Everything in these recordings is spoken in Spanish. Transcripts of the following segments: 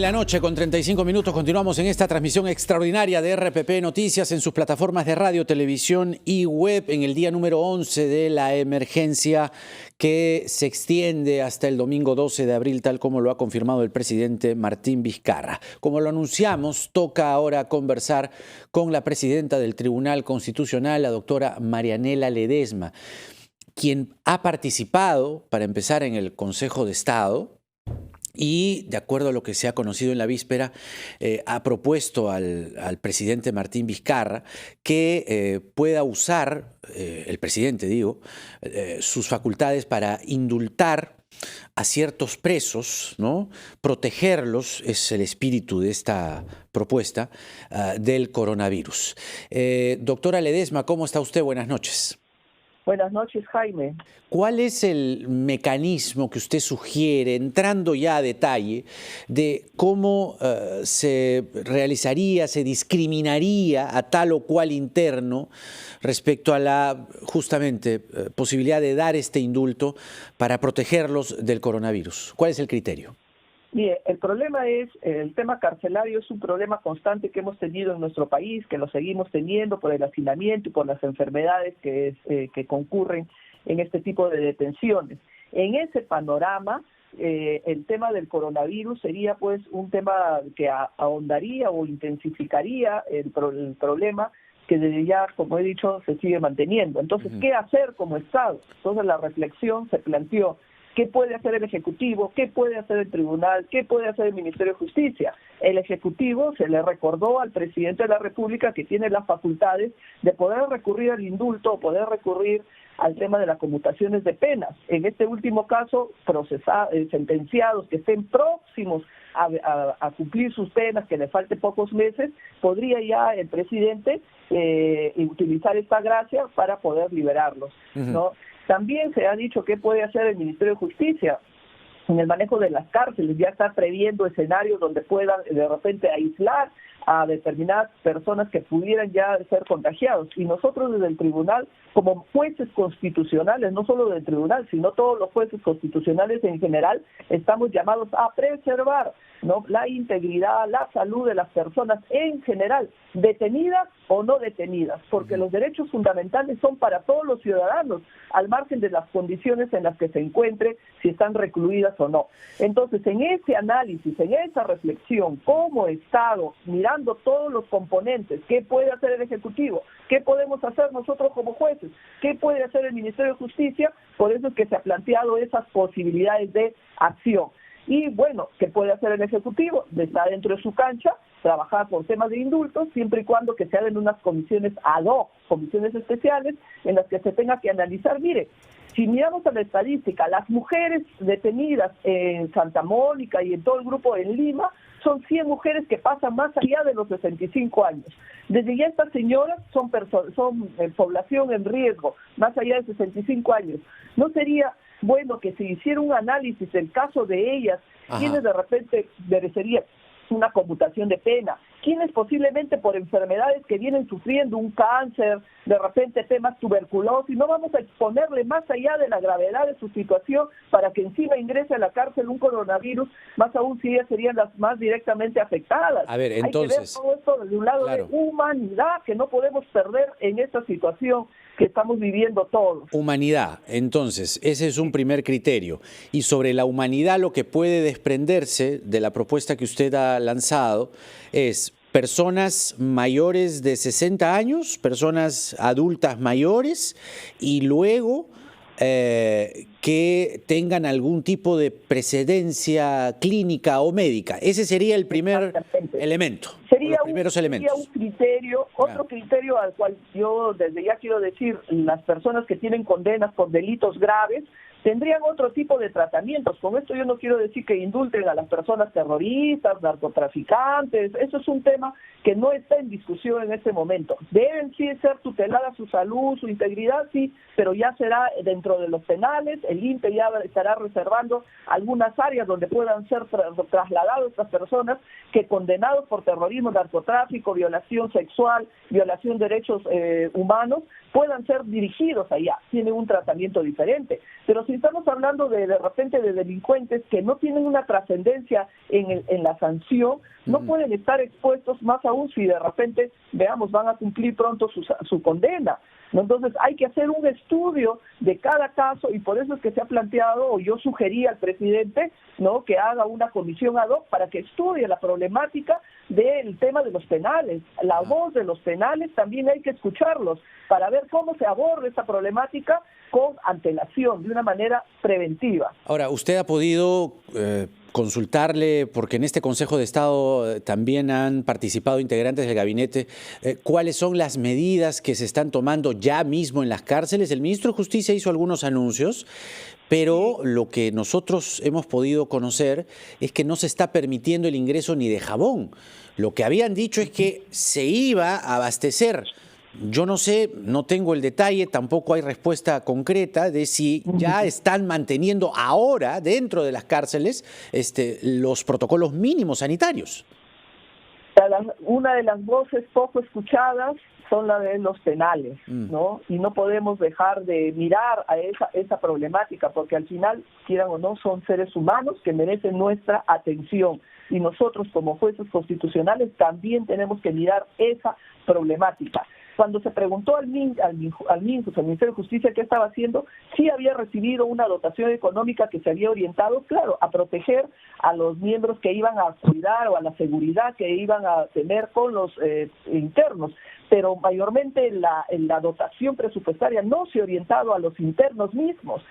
la noche con 35 minutos. Continuamos en esta transmisión extraordinaria de RPP Noticias en sus plataformas de radio, televisión y web en el día número 11 de la emergencia que se extiende hasta el domingo 12 de abril, tal como lo ha confirmado el presidente Martín Vizcarra. Como lo anunciamos, toca ahora conversar con la presidenta del Tribunal Constitucional, la doctora Marianela Ledesma, quien ha participado, para empezar, en el Consejo de Estado. Y, de acuerdo a lo que se ha conocido en la víspera, ha propuesto al presidente Martín Vizcarra que pueda usar, el presidente digo, sus facultades para indultar a ciertos presos, ¿no? Protegerlos, es el espíritu de esta propuesta, del coronavirus. Doctora Ledesma, ¿cómo está usted? Buenas noches. Buenas noches, Jaime. ¿Cuál es el mecanismo que usted sugiere, entrando ya a detalle, de cómo se realizaría, se discriminaría a tal o cual interno respecto a la, justamente, posibilidad de dar este indulto para protegerlos del coronavirus? ¿Cuál es el criterio? Mire, el problema es, el tema carcelario es un problema constante que hemos tenido en nuestro país, que lo seguimos teniendo por el hacinamiento y por las enfermedades que concurren en este tipo de detenciones. En ese panorama, el tema del coronavirus sería pues un tema que ahondaría o intensificaría el problema que desde ya, como he dicho, se sigue manteniendo. Entonces, ¿qué hacer como Estado? Entonces la reflexión se planteó. ¿Qué puede hacer el Ejecutivo? ¿Qué puede hacer el Tribunal? ¿Qué puede hacer el Ministerio de Justicia? El Ejecutivo se le recordó al Presidente de la República que tiene las facultades de poder recurrir al indulto o poder recurrir al tema de las conmutaciones de penas. En este último caso, sentenciados que estén próximos a cumplir sus penas, que le falte pocos meses, podría ya el Presidente utilizar esta gracia para poder liberarlos, ¿no? También se ha dicho qué puede hacer el Ministerio de Justicia en el manejo de las cárceles, ya está previendo escenarios donde puedan de repente aislar a determinadas personas que pudieran ya ser contagiados. Y nosotros desde el tribunal, como jueces constitucionales, no solo del tribunal, sino todos los jueces constitucionales en general, estamos llamados a preservar, ¿no?, la integridad, la salud de las personas en general, detenidas o no detenidas, porque los derechos fundamentales son para todos los ciudadanos, al margen de las condiciones en las que se encuentre, si están recluidas o no. Entonces, en ese análisis, en esa reflexión, como Estado, mirando todos los componentes, ¿qué puede hacer el Ejecutivo? ¿Qué podemos hacer nosotros como jueces? ¿Qué puede hacer el Ministerio de Justicia? Por eso es que se ha planteado esas posibilidades de acción. Y bueno, ¿qué puede hacer el Ejecutivo? Está dentro de su cancha, trabajar por temas de indultos, siempre y cuando que se hagan unas comisiones ad hoc, comisiones especiales, en las que se tenga que analizar. Mire, si miramos a la estadística, las mujeres detenidas en Santa Mónica y en todo el grupo en Lima, son 100 mujeres que pasan más allá de los 65 años. Desde ya estas señoras son población en riesgo, más allá de 65 años. ¿No sería bueno que se hiciera un análisis del caso de ellas, quienes de repente merecerían una conmutación de pena, quienes posiblemente por enfermedades que vienen sufriendo, un cáncer, de repente temas tuberculosis, no vamos a exponerle más allá de la gravedad de su situación para que encima ingrese a la cárcel un coronavirus, más aún si ellas serían las más directamente afectadas. A ver, entonces, hay que ver todo esto desde un lado de humanidad que no podemos perder en esta situación que estamos viviendo todos. Humanidad, entonces, ese es un primer criterio. Y sobre la humanidad lo que puede desprenderse de la propuesta que usted ha lanzado es personas mayores de 60 años, personas adultas mayores y luego que tengan algún tipo de precedencia clínica o médica. Ese sería el primer elemento. Sería un criterio, otro criterio al cual yo desde ya quiero decir, las personas que tienen condenas por delitos graves tendrían otro tipo de tratamientos. Con esto yo no quiero decir que indulten a las personas terroristas, narcotraficantes, eso es un tema que no está en discusión en este momento. Deben sí ser tuteladas su salud, su integridad, sí, pero ya será dentro de los penales, el INPE ya estará reservando algunas áreas donde puedan ser trasladados estas personas que condenados por terrorismo, narcotráfico, narcotráfico, violación sexual, violación de derechos humanos, puedan ser dirigidos allá, tienen un tratamiento diferente. Pero si estamos hablando de repente de delincuentes que no tienen una trascendencia en la sanción, no pueden estar expuestos, más aún si de repente, veamos, van a cumplir pronto su condena. ¿No? Entonces hay que hacer un estudio de cada caso y por eso es que se ha planteado, o yo sugerí al presidente, ¿no?, que haga una comisión ad hoc para que estudie la problemática del tema de los penales. La voz de los penales también hay que escucharlos para ver cómo se aborda esta problemática con antelación, de una manera preventiva. Ahora, usted ha podido consultarle, porque en este Consejo de Estado también han participado integrantes del gabinete, cuáles son las medidas que se están tomando ya mismo en las cárceles. El ministro de Justicia hizo algunos anuncios, pero lo que nosotros hemos podido conocer es que no se está permitiendo el ingreso ni de jabón. Lo que habían dicho es que se iba a abastecer. Yo no sé, no tengo el detalle, tampoco hay respuesta concreta de si ya están manteniendo ahora dentro de las cárceles los protocolos mínimos sanitarios. Una de las voces poco escuchadas son las de los penales, ¿no? Y no podemos dejar de mirar a esa problemática, porque al final, quieran o no, son seres humanos que merecen nuestra atención. Y nosotros, como jueces constitucionales, también tenemos que mirar esa problemática. Cuando se preguntó al Ministerio de Justicia qué estaba haciendo, sí había recibido una dotación económica que se había orientado, claro, a proteger a los miembros que iban a cuidar o a la seguridad que iban a tener con los internos, pero mayormente la dotación presupuestaria no se ha orientado a los internos mismos,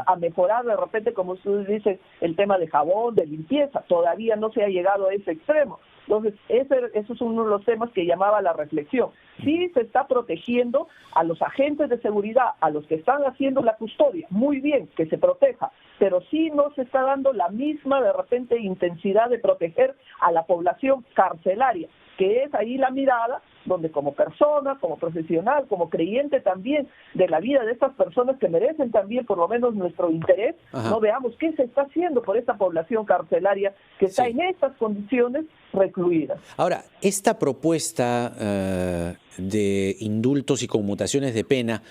a mejorar de repente, como usted dice, el tema de jabón, de limpieza. Todavía no se ha llegado a ese extremo. Entonces, eso es uno de los temas que llamaba la reflexión. Sí se está protegiendo a los agentes de seguridad, a los que están haciendo la custodia, muy bien, que se proteja, pero sí no se está dando la misma, de repente, intensidad de proteger a la población carcelaria, que es ahí la mirada donde como persona, como profesional, como creyente también de la vida de estas personas que merecen también por lo menos nuestro interés, no veamos qué se está haciendo por esta población carcelaria que está en estas condiciones recluidas. Ahora, esta propuesta de indultos y conmutaciones de pena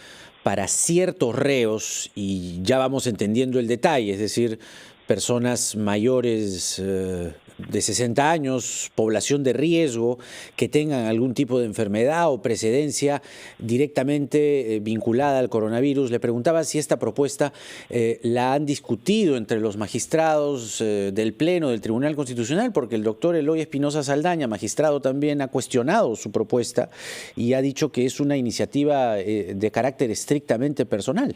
para ciertos reos, y ya vamos entendiendo el detalle, es decir, personas mayores de 60 años, población de riesgo, que tengan algún tipo de enfermedad o precedencia directamente vinculada al coronavirus. Le preguntaba si esta propuesta la han discutido entre los magistrados del Pleno del Tribunal Constitucional, porque el doctor Eloy Espinosa Saldaña, magistrado, también ha cuestionado su propuesta y ha dicho que es una iniciativa de carácter estrictamente personal.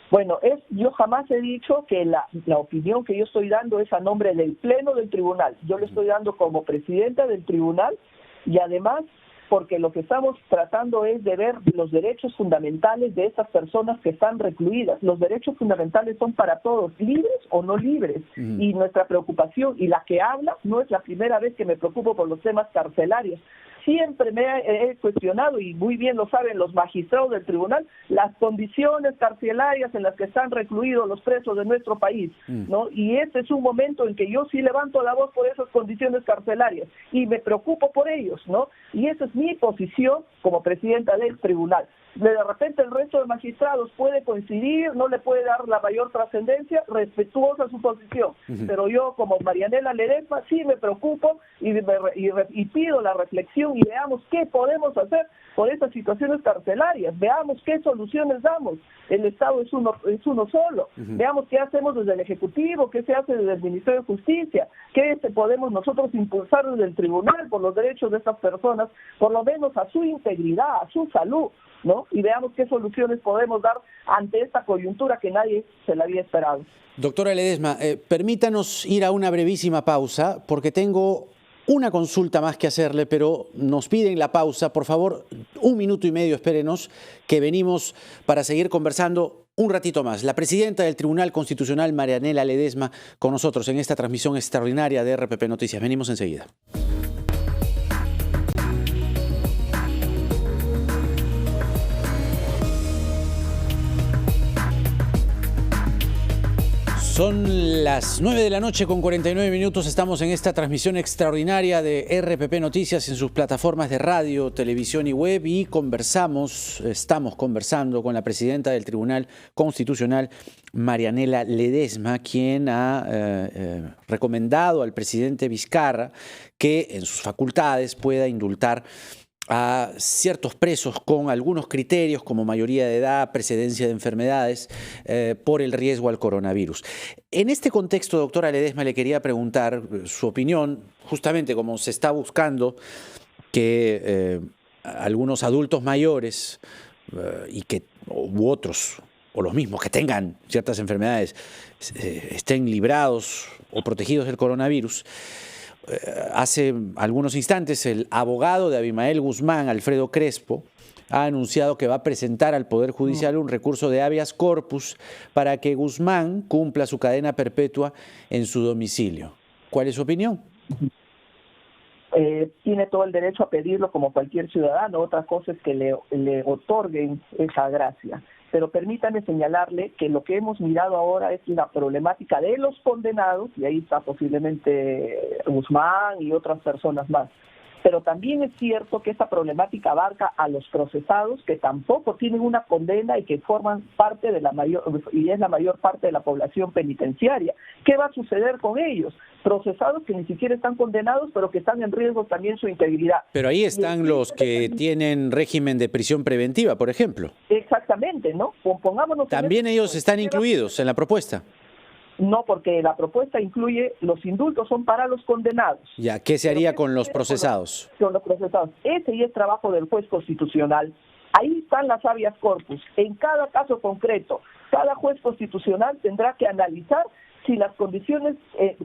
Bueno, yo jamás he dicho que la opinión que yo estoy dando es a nombre del Pleno del Tribunal. Yo le estoy dando como presidenta del Tribunal y además porque lo que estamos tratando es de ver los derechos fundamentales de esas personas que están recluidas. Los derechos fundamentales son para todos, libres o no libres. Y nuestra preocupación, y la que habla, no es la primera vez que me preocupo por los temas carcelarios. Siempre me he cuestionado, y muy bien lo saben los magistrados del tribunal, las condiciones carcelarias en las que están recluidos los presos de nuestro país, ¿no? Y este es un momento en que yo sí levanto la voz por esas condiciones carcelarias y me preocupo por ellos, ¿no? Y esa es mi posición como presidenta del tribunal. De repente el resto de magistrados puede coincidir, no le puede dar la mayor trascendencia, respetuosa su posición, pero yo como Marianela Ledesma sí me preocupo y pido la reflexión y veamos qué podemos hacer por estas situaciones carcelarias, veamos qué soluciones damos. El Estado es uno solo, veamos qué hacemos desde el Ejecutivo, qué se hace desde el Ministerio de Justicia, qué podemos nosotros impulsar desde el Tribunal por los derechos de estas personas, por lo menos a su integridad, a su salud, ¿no? Y veamos qué soluciones podemos dar ante esta coyuntura que nadie se la había esperado. Doctora Ledesma, permítanos ir a una brevísima pausa porque tengo una consulta más que hacerle, pero nos piden la pausa. Por favor, 1 minuto y medio, espérenos, que venimos para seguir conversando un ratito más. La presidenta del Tribunal Constitucional, Marianela Ledesma, con nosotros en esta transmisión extraordinaria de RPP Noticias. Venimos enseguida. Son las 9 de la noche con 49 minutos. Estamos en esta transmisión extraordinaria de RPP Noticias en sus plataformas de radio, televisión y web y estamos conversando con la presidenta del Tribunal Constitucional, Marianela Ledesma, quien ha recomendado al presidente Vizcarra que en sus facultades pueda indultar a ciertos presos con algunos criterios como mayoría de edad, precedencia de enfermedades, por el riesgo al coronavirus. En este contexto, doctora Ledesma, le quería preguntar su opinión, justamente como se está buscando que algunos adultos mayores u otros, o los mismos que tengan ciertas enfermedades, estén librados o protegidos del coronavirus. Hace algunos instantes el abogado de Abimael Guzmán, Alfredo Crespo, ha anunciado que va a presentar al Poder Judicial un recurso de habeas corpus para que Guzmán cumpla su cadena perpetua en su domicilio. ¿Cuál es su opinión? Tiene todo el derecho a pedirlo como cualquier ciudadano. Otra cosa es que le otorguen esa gracia. Pero permítame señalarle que lo que hemos mirado ahora es la problemática de los condenados, y ahí está posiblemente Guzmán y otras personas más. Pero también es cierto que esta problemática abarca a los procesados que tampoco tienen una condena y que forman parte de es la mayor parte de la población penitenciaria. ¿Qué va a suceder con ellos? Procesados que ni siquiera están condenados, pero que están en riesgo también su integridad. Pero ahí están los que tienen régimen de prisión preventiva, por ejemplo. Exactamente, ¿no? Pongámonos. ¿También ellos están incluidos en la propuesta? No, porque la propuesta incluye los indultos, son para los condenados. Ya, ¿qué se haría con los procesados? Con los procesados. Ese ya es trabajo del juez constitucional. Ahí están las habeas corpus. En cada caso concreto, cada juez constitucional tendrá que analizar si las condiciones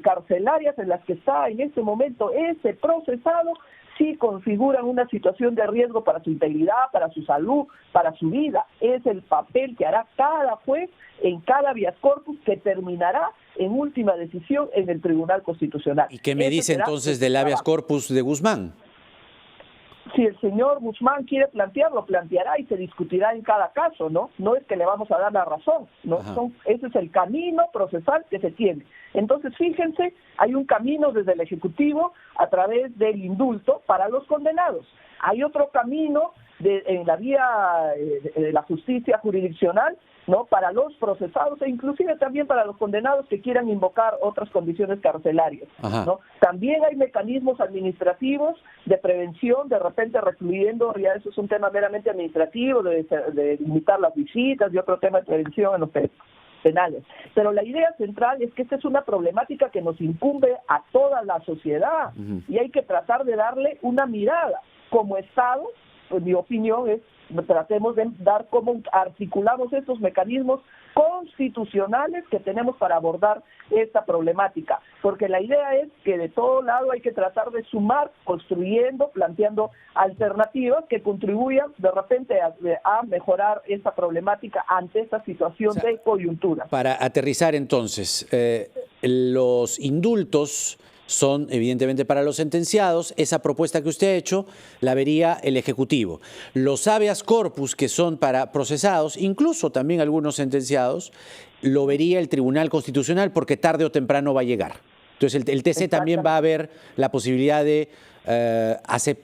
carcelarias en las que está en este momento ese procesado sí configuran una situación de riesgo para su integridad, para su salud, para su vida. Es el papel que hará cada juez en cada habeas corpus, que terminará en última decisión en el Tribunal Constitucional. ¿Y qué me dice entonces del habeas corpus de Guzmán? Si el señor Guzmán quiere plantearlo, planteará y se discutirá en cada caso, ¿no? No es que le vamos a dar la razón, ¿no? Ese es el camino procesal que se tiene. Entonces, fíjense, hay un camino desde el Ejecutivo a través del indulto para los condenados. Hay otro camino en la vía de la justicia jurisdiccional, ¿no? Para los procesados e inclusive también para los condenados que quieran invocar otras condiciones carcelarias, ¿no? También hay mecanismos administrativos de prevención, de repente recluyendo, ya eso es un tema meramente administrativo, de limitar las visitas y otro tema de prevención en los penales. Pero la idea central es que esta es una problemática que nos incumbe a toda la sociedad y hay que tratar de darle una mirada. Como Estado, pues mi opinión es tratemos de dar cómo articulamos estos mecanismos constitucionales que tenemos para abordar esta problemática, porque la idea es que de todo lado hay que tratar de sumar, construyendo, planteando alternativas que contribuyan de repente a mejorar esta problemática ante esta situación de coyuntura. Para aterrizar entonces, los indultos son evidentemente para los sentenciados. Esa propuesta que usted ha hecho la vería el Ejecutivo. Los habeas corpus, que son para procesados, incluso también algunos sentenciados, lo vería el Tribunal Constitucional porque tarde o temprano va a llegar. Entonces el TC también va a ver la posibilidad de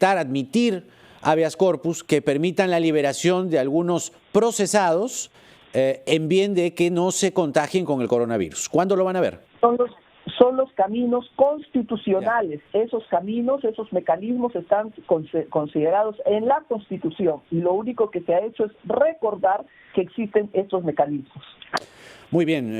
admitir habeas corpus que permitan la liberación de algunos procesados en bien de que no se contagien con el coronavirus. ¿Cuándo lo van a ver? Son los caminos constitucionales. Esos caminos, esos mecanismos están considerados en la Constitución y lo único que se ha hecho es recordar que existen estos mecanismos. Muy bien,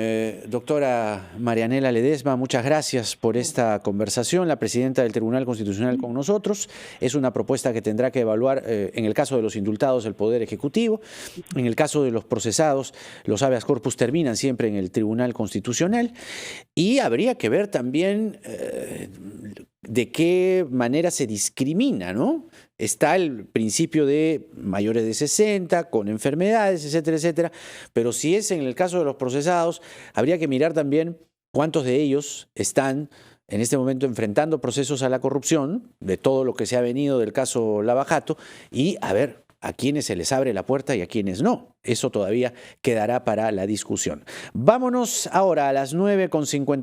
doctora Marianela Ledesma, muchas gracias por esta conversación. La presidenta del Tribunal Constitucional con nosotros. Es una propuesta que tendrá que evaluar, en el caso de los indultados, el Poder Ejecutivo. En el caso de los procesados, los habeas corpus terminan siempre en el Tribunal Constitucional. Y habría que ver también de qué manera se discrimina, ¿no? Está el principio de mayores de 60, con enfermedades, etcétera, etcétera. Pero si es en el caso de los procesados, habría que mirar también cuántos de ellos están en este momento enfrentando procesos a la corrupción, de todo lo que se ha venido del caso Lava Jato, y a ver a quienes se les abre la puerta y a quienes no. Eso todavía quedará para la discusión. Vámonos ahora a las 9:50.